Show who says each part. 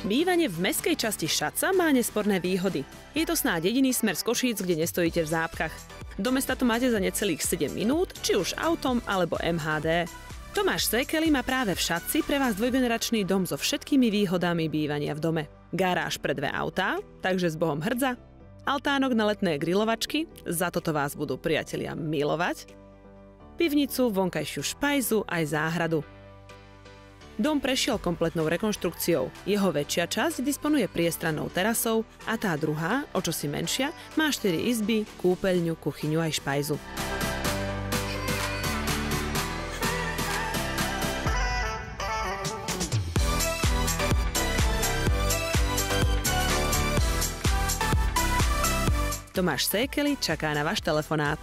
Speaker 1: Bývanie v mestskej časti Šatca má nesporné výhody. Je to snáď jediný smer z Košíc, kde nestojíte v zápkach. Do mesta to máte za necelých 7 minút, či už autom alebo MHD. Tomáš Sekeli má práve v Šatci pre vás dvojgeneračný dom so všetkými výhodami bývania v dome. Garáž pre 2 autá, takže s Bohom hrdza. Altánok na letné grilovačky, za toto vás budú priatelia milovať. Pivnicu, vonkajšiu špajzu aj záhradu. Dom prešiel kompletnou rekonštrukciou. Jeho väčšia časť disponuje priestrannou terasou a tá druhá, o čosi menšia, má 4 izby, kúpeľňu, kuchyňu aj špajzu. Tomáš Sekeli čaká na váš telefonát.